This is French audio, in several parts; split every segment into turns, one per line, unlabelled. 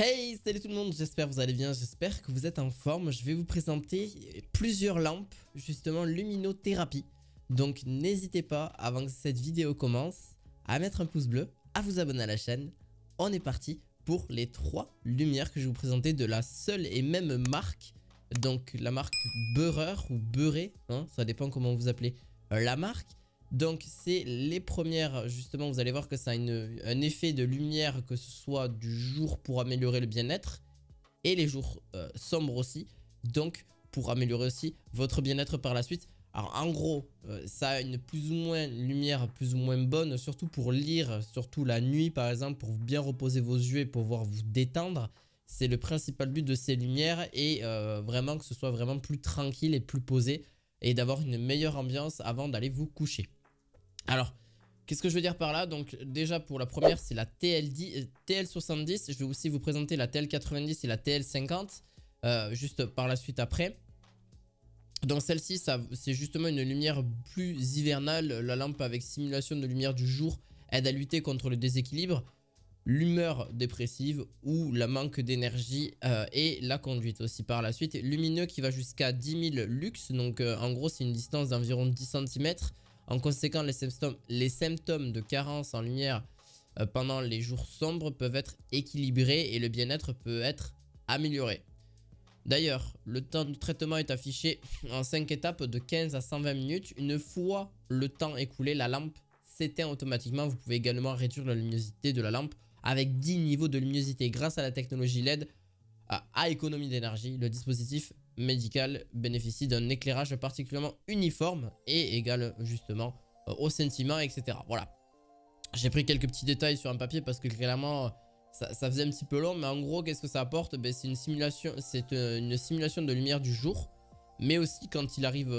Hey, salut tout le monde, j'espère que vous allez bien, j'espère que vous êtes en forme. Je vais vous présenter plusieurs lampes, justement luminothérapie. Donc n'hésitez pas, avant que cette vidéo commence, à mettre un pouce bleu, à vous abonner à la chaîne. On est parti pour les 3 lumières que je vais vous présenter de la seule et même marque. Donc la marque Beurreur ou Beurré, hein, ça dépend comment vous appelez la marque. Donc c'est les premières, justement vous allez voir que ça a un effet de lumière, que ce soit du jour pour améliorer le bien-être et les jours sombres aussi, donc pour améliorer aussi votre bien-être par la suite. Alors en gros ça a une plus ou moins lumière plus ou moins bonne, surtout pour lire, surtout la nuit par exemple, pour bien reposer vos yeux et pouvoir vous détendre. C'est le principal but de ces lumières, et vraiment que ce soit vraiment plus tranquille et plus posé, et d'avoir une meilleure ambiance avant d'aller vous coucher. Alors, qu'est-ce que je veux dire par là? Donc déjà pour la première, c'est la TL70. Je vais aussi vous présenter la TL90 et la TL50 juste par la suite après. Donc celle-ci, c'est justement une lumière plus hivernale. La lampe avec simulation de lumière du jour aide à lutter contre le déséquilibre, l'humeur dépressive ou la manque d'énergie, et la conduite aussi par la suite. Lumineux qui va jusqu'à 10 000 lux, donc en gros c'est une distance d'environ 10 cm. En conséquence, les symptômes de carence en lumière pendant les jours sombres peuvent être équilibrés et le bien-être peut être amélioré. D'ailleurs, le temps de traitement est affiché en 5 étapes de 15 à 120 minutes. Une fois le temps écoulé, la lampe s'éteint automatiquement. Vous pouvez également réduire la luminosité de la lampe avec 10 niveaux de luminosité grâce à la technologie LED à économie d'énergie. Le dispositif médical bénéficie d'un éclairage particulièrement uniforme et égal justement au sentiment, etc. Voilà. J'ai pris quelques petits détails sur un papier parce que clairement ça faisait un petit peu long, mais en gros qu'est-ce que ça apporte? Ben, c'est une simulation de lumière du jour, mais aussi quand il arrive,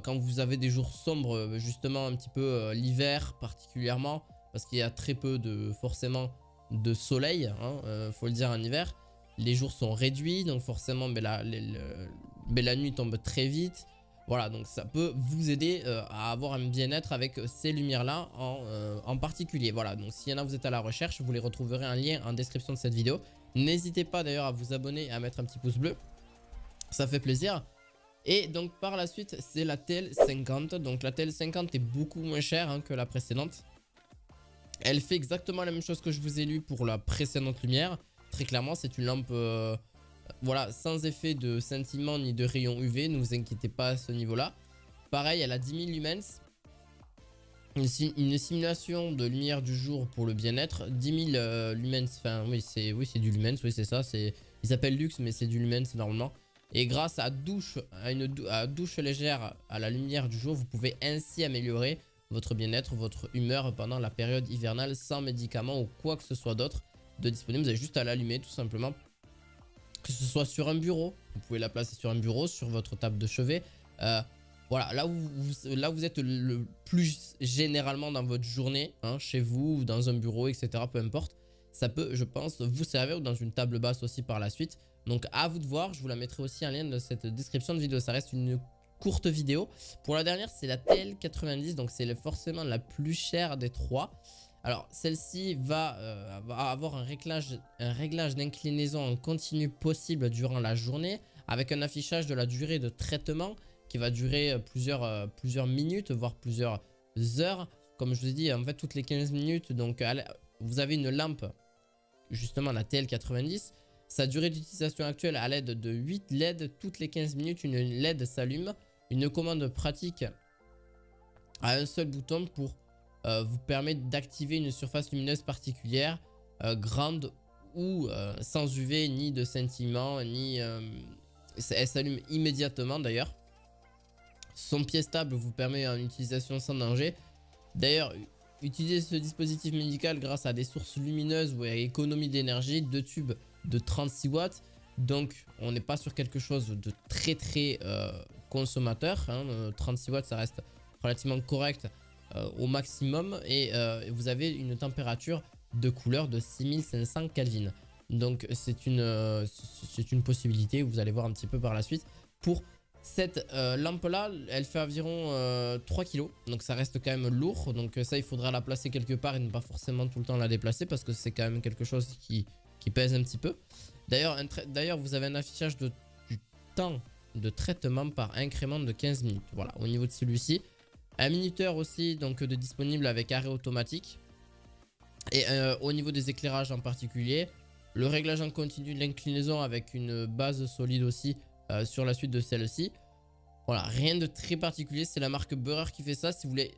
quand vous avez des jours sombres, justement un petit peu l'hiver particulièrement, parce qu'il y a très peu forcément de soleil, hein, faut le dire, en hiver. Les jours sont réduits, donc forcément la nuit tombe très vite. Voilà, donc ça peut vous aider à avoir un bien-être avec ces lumières-là en particulier. Voilà, donc s'il y en a, vous êtes à la recherche, vous les retrouverez un lien en description de cette vidéo. N'hésitez pas d'ailleurs à vous abonner et à mettre un petit pouce bleu. Ça fait plaisir. Et donc par la suite, c'est la TL50. Donc la TL50 est beaucoup moins chère, hein, que la précédente. Elle fait exactement la même chose que je vous ai lu pour la précédente lumière. Très clairement, c'est une lampe voilà, sans effet de scintillement ni de rayons UV. Ne vous inquiétez pas à ce niveau-là. Pareil, elle a 10 000 lumens. Une simulation de lumière du jour pour le bien-être. 10 000 lumens. Enfin, oui, c'est du lumens. Oui, c'est ça. Ils s'appellent luxe, mais c'est du lumens normalement. Et grâce à une douche légère à la lumière du jour, vous pouvez ainsi améliorer votre bien-être, votre humeur pendant la période hivernale sans médicaments ou quoi que ce soit d'autre de disponible. Vous avez juste à l'allumer tout simplement, que ce soit sur un bureau, vous pouvez la placer sur un bureau, sur votre table de chevet, voilà, là où vous êtes le plus généralement dans votre journée, hein, chez vous ou dans un bureau, etc., peu importe. Ça peut, je pense, vous servir, ou dans une table basse aussi par la suite. Donc à vous de voir, je vous la mettrai aussi en lien dans cette description de vidéo. Ça reste une courte vidéo. Pour la dernière, c'est la TL90, donc c'est forcément la plus chère des 3. Alors celle-ci va avoir un réglage d'inclinaison en continu possible durant la journée, avec un affichage de la durée de traitement qui va durer plusieurs minutes, voire plusieurs heures. Comme je vous ai dit, en fait toutes les 15 minutes, donc vous avez une lampe, justement la TL90. Sa durée d'utilisation actuelle à l'aide de 8 LED, toutes les 15 minutes une LED s'allume. Une commande pratique à un seul bouton pour vous permet d'activer une surface lumineuse particulière, grande ou sans UV ni de scintillement, elle s'allume immédiatement d'ailleurs. Son pied stable vous permet une utilisation sans danger. D'ailleurs, utiliser ce dispositif médical grâce à des sources lumineuses ou à économie d'énergie, 2 tubes de 36 watts. Donc on n'est pas sur quelque chose de très consommateur, hein. 36 watts ça reste relativement correct au maximum, et vous avez une température de couleur de 6500 Kelvin. Donc c'est une possibilité, vous allez voir un petit peu par la suite. Pour cette lampe là, elle fait environ 3 kg, donc ça reste quand même lourd. Donc ça, il faudra la placer quelque part et ne pas forcément tout le temps la déplacer, parce que c'est quand même quelque chose qui qui pèse un petit peu. D'ailleurs, vous avez un affichage du temps de traitement par incrément de 15 minutes. Voilà, au niveau de celui-ci. Un minuteur aussi, donc de disponible avec arrêt automatique. Et au niveau des éclairages en particulier, le réglage en continu de l'inclinaison avec une base solide aussi sur la suite de celle-ci. Voilà, rien de très particulier, c'est la marque Beurer qui fait ça. Si vous voulez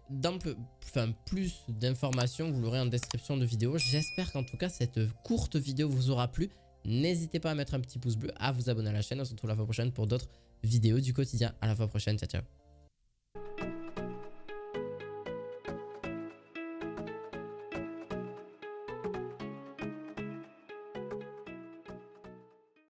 plus d'informations, vous l'aurez en description de vidéo. J'espère qu'en tout cas cette courte vidéo vous aura plu. N'hésitez pas à mettre un petit pouce bleu, à vous abonner à la chaîne. On se retrouve la fois prochaine pour d'autres vidéos du quotidien. À la fois prochaine, ciao ciao.